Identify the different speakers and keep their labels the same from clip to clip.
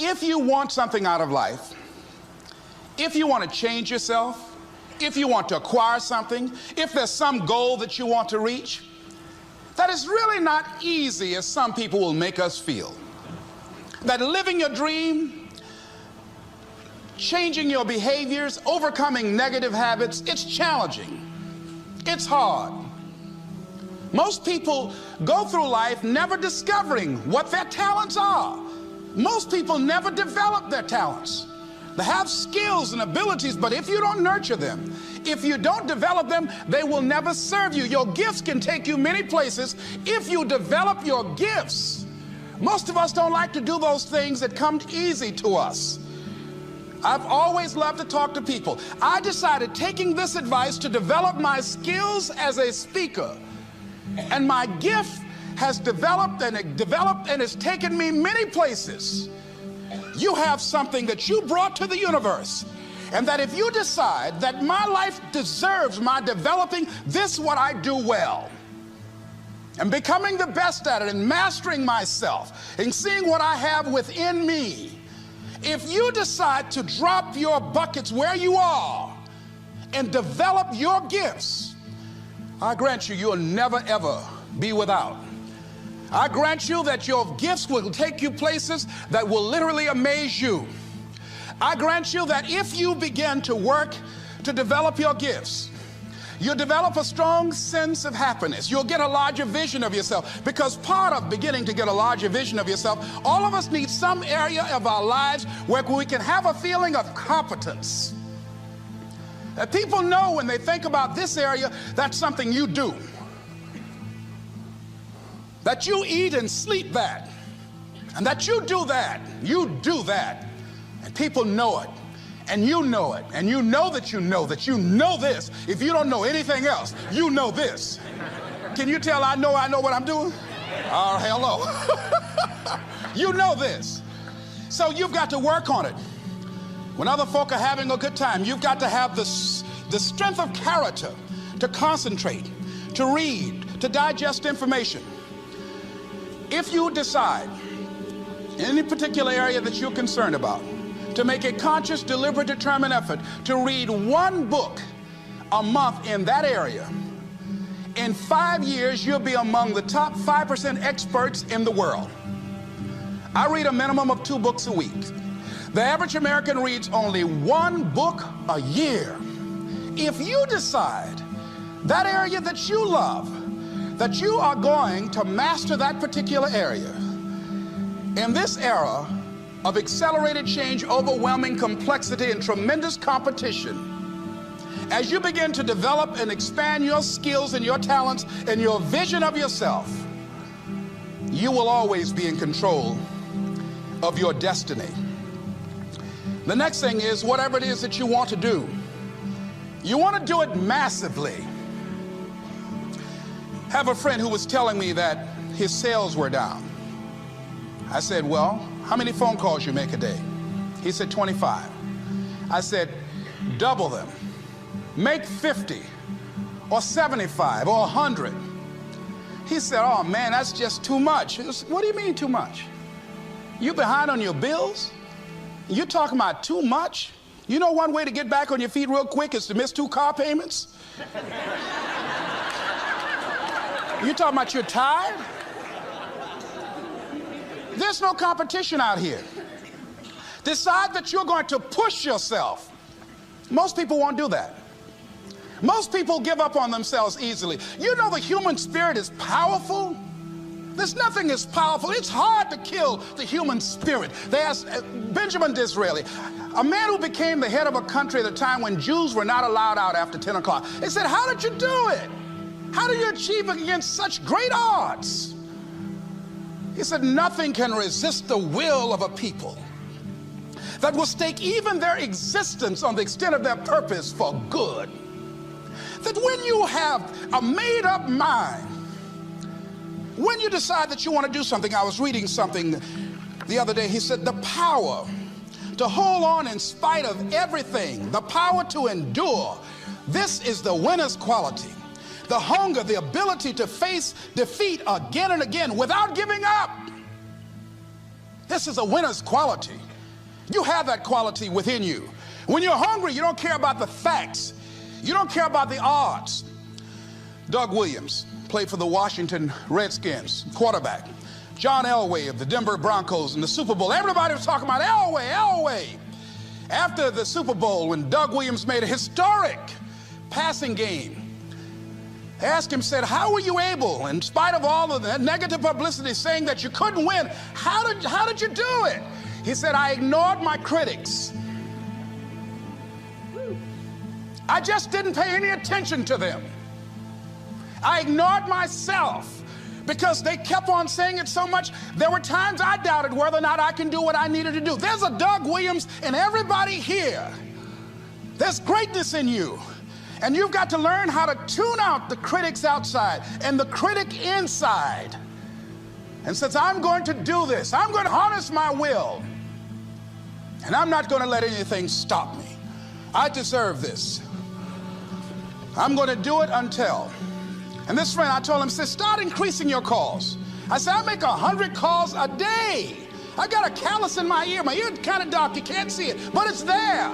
Speaker 1: If you want something out of life, if you want to change yourself, if you want to acquire something, if there's some goal that you want to reach, that is really not easy as some people will make us feel. That living your dream, changing your behaviors, overcoming negative habits, it's challenging. It's hard. Most people go through life never discovering what their talents are. Most people never develop their talents. They have skills and abilities, but if you don't nurture them, if you don't develop them, they will never serve you. Your gifts can take you many places if you develop your gifts. Most of us don't like to do those things that come easy to us. I've always loved to talk to people. I decided, taking this advice, to develop my skills as a speaker. And my gift has developed and it's taken me many places. You have something that you brought to the universe, and that if you decide that my life deserves my developing this, what I do well, and becoming the best at it, and mastering myself, and seeing what I have within me, if you decide to drop your buckets where you are and develop your gifts, I grant you, you'll never ever be without. I grant you that your gifts will take you places that will literally amaze you. I grant you that if you begin to work to develop your gifts, you'll develop a strong sense of happiness. You'll get a larger vision of yourself, because part of beginning to get a larger vision of yourself, all of us need some area of our lives where we can have a feeling of competence. That people know when they think about this area, that's something you do. That you eat and sleep that, and that you do that, and people know it, and you know it, and you know that you know this. If you don't know anything else, you know this. Can you tell I know what I'm doing? Oh, hello. You know this. So you've got to work on it. When other folk are having a good time, you've got to have the strength of character to concentrate, to read, to digest information. If you decide in any particular area that you're concerned about, to make a conscious, deliberate, determined effort to read one book a month in that area, in 5 years, you'll be among the top 5% experts in the world. I read a minimum of 2 books a week. The average American reads only 1 book a year. If you decide that area that you love, that you are going to master that particular area, in this era of accelerated change, overwhelming complexity, and tremendous competition, as you begin to develop and expand your skills and your talents and your vision of yourself, you will always be in control of your destiny. The next thing is, whatever it is that you want to do, you want to do it massively. I have a friend who was telling me that his sales were down. I said, well, how many phone calls you make a day? He said, 25. I said, double them. Make 50 or 75 or 100. He said, oh man, that's just too much. What do you mean too much? You behind on your bills? You talking about too much? You know one way to get back on your feet real quick is to miss 2 car payments? You talking about you're tired? There's no competition out here. Decide that you're going to push yourself. Most people won't do that. Most people give up on themselves easily. You know the human spirit is powerful. There's nothing as powerful. It's hard to kill the human spirit. They asked Benjamin Disraeli, a man who became the head of a country at a time when Jews were not allowed out after 10 o'clock. They said, how did you do it? How do you achieve it against such great odds? He said, nothing can resist the will of a people that will stake even their existence on the extent of their purpose for good. That when you have a made-up mind, when you decide that you want to do something, I was reading something the other day, he said, the power to hold on in spite of everything, the power to endure, this is the winner's quality. The hunger, the ability to face defeat again and again without giving up. This is a winner's quality. You have that quality within you. When you're hungry, you don't care about the facts. You don't care about the odds. Doug Williams played for the Washington Redskins, quarterback. John Elway of the Denver Broncos in the Super Bowl. Everybody was talking about Elway. After the Super Bowl, when Doug Williams made a historic passing game, they asked him, said, how were you able, in spite of all of the negative publicity saying that you couldn't win, how did you do it? He said, I ignored my critics. I just didn't pay any attention to them. I ignored myself because they kept on saying it so much. There were times I doubted whether or not I can do what I needed to do. There's a Doug Williams in everybody here. There's greatness in you. And you've got to learn how to tune out the critics outside and the critic inside. And says, I'm going to do this. I'm going to harness my will. And I'm not going to let anything stop me. I deserve this. I'm going to do it until. And this friend, I told him, said, start increasing your calls. I said, I make 100 calls a day. I got a callus in my ear. My ear's kind of dark. You can't see it, but it's there.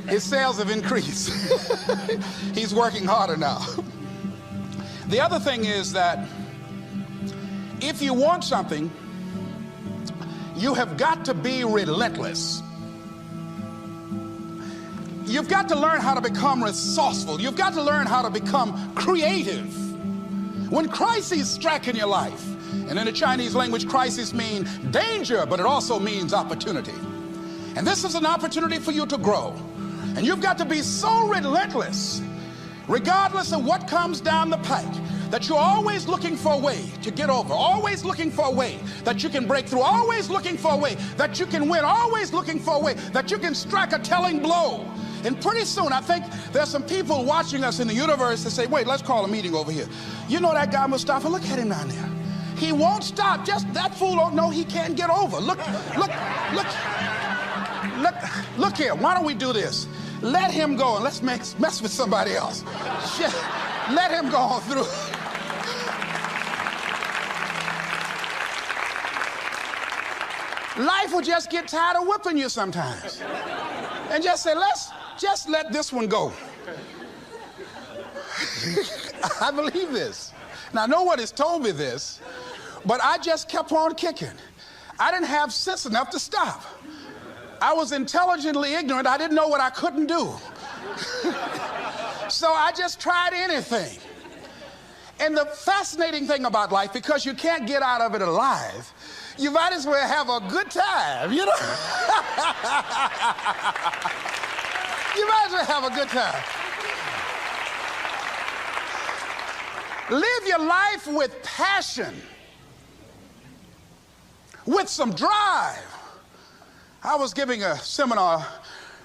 Speaker 1: His sales have increased. He's working harder now. The other thing is that if you want something, you have got to be relentless. You've got to learn how to become resourceful. You've got to learn how to become creative. When crises strike in your life, and in the Chinese language, crises mean danger, but it also means opportunity. And this is an opportunity for you to grow. And you've got to be so relentless, regardless of what comes down the pike, that you're always looking for a way to get over, always looking for a way that you can break through, always looking for a way that you can win, always looking for a way that you can strike a telling blow. And pretty soon, I think there's some people watching us in the universe that say, wait, let's call a meeting over here. You know that guy Mustafa? Look at him down there. He won't stop. Just that fool don't know he can't get over. Look here. Why don't we do this? Let him go and let's mess with somebody else. Let him go on through. Life will just get tired of whipping you sometimes. And just say, just let this one go. I believe this. Now, no one has told me this, but I just kept on kicking. I didn't have sense enough to stop. I was intelligently ignorant. I didn't know what I couldn't do. So I just tried anything. And the fascinating thing about life, because you can't get out of it alive, you might as well have a good time, you know? You might as well have a good time. Live your life with passion, with some drive. I was giving a seminar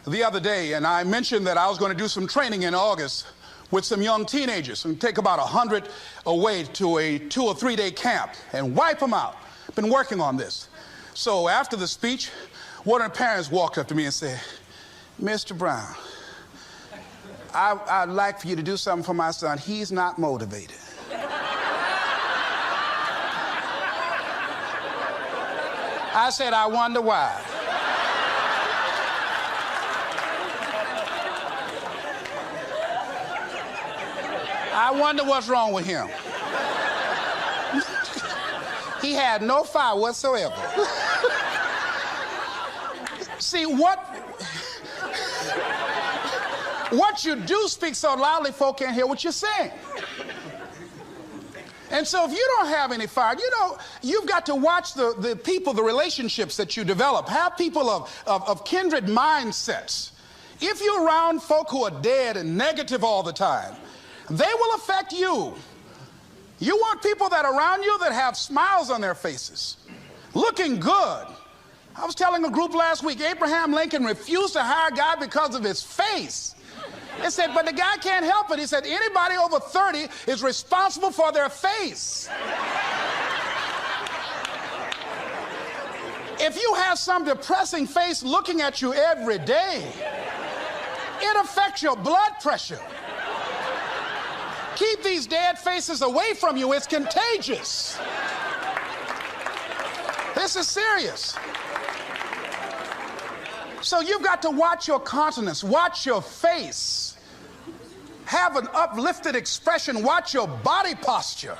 Speaker 1: the other day, and I mentioned that I was going to do some training in August with some young teenagers and take about 100 away to a 2 or 3 day camp and wipe them out. Been working on this. So after the speech, one of the parents walked up to me and said, Mr. Brown, I'd like for you to do something for my son. He's not motivated. I said, I wonder why. I wonder what's wrong with him. He had no fire whatsoever. See, what you do speaks so loudly, folk can't hear what you're saying. And so if you don't have any fire, you know, you've got to watch the people, the relationships that you develop. Have people of kindred mindsets. If you're around folk who are dead and negative all the time, they will affect you. You want people that are around you that have smiles on their faces, looking good. I was telling a group last week, Abraham Lincoln refused to hire a guy because of his face. They said, but the guy can't help it. He said, anybody over 30 is responsible for their face. If you have some depressing face looking at you every day, it affects your blood pressure. Keep these dead faces away from you. It's contagious. This is serious. So you've got to watch your countenance, watch your face, have an uplifted expression, watch your body posture.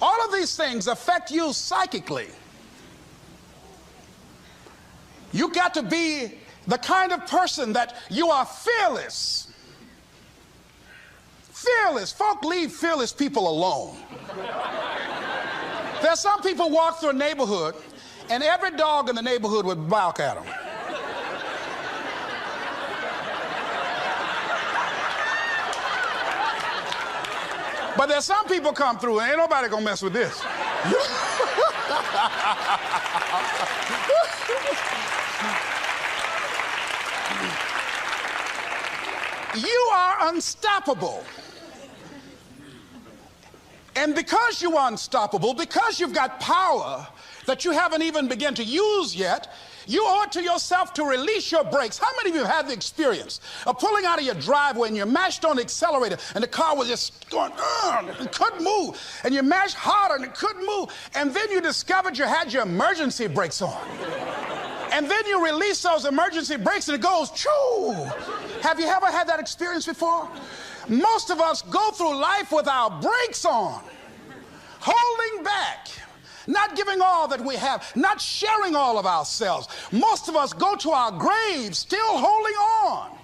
Speaker 1: All of these things affect you psychically. You got to be the kind of person that you are fearless. Fearless. Folk leave fearless people alone. There's some people walk through a neighborhood and every dog in the neighborhood would bark at them. But there's some people come through and ain't nobody gonna mess with this. You are unstoppable. And because you are unstoppable, because you've got power that you haven't even begun to use yet, you owe it to yourself to release your brakes. How many of you have had the experience of pulling out of your driveway and you mashed on the accelerator and the car was just going, it couldn't move, and you mashed harder and it couldn't move, and then you discovered you had your emergency brakes on. And then you release those emergency brakes and it goes, choo! Have you ever had that experience before? Most of us go through life with our brakes on, holding back, not giving all that we have, not sharing all of ourselves. Most of us go to our graves still holding on.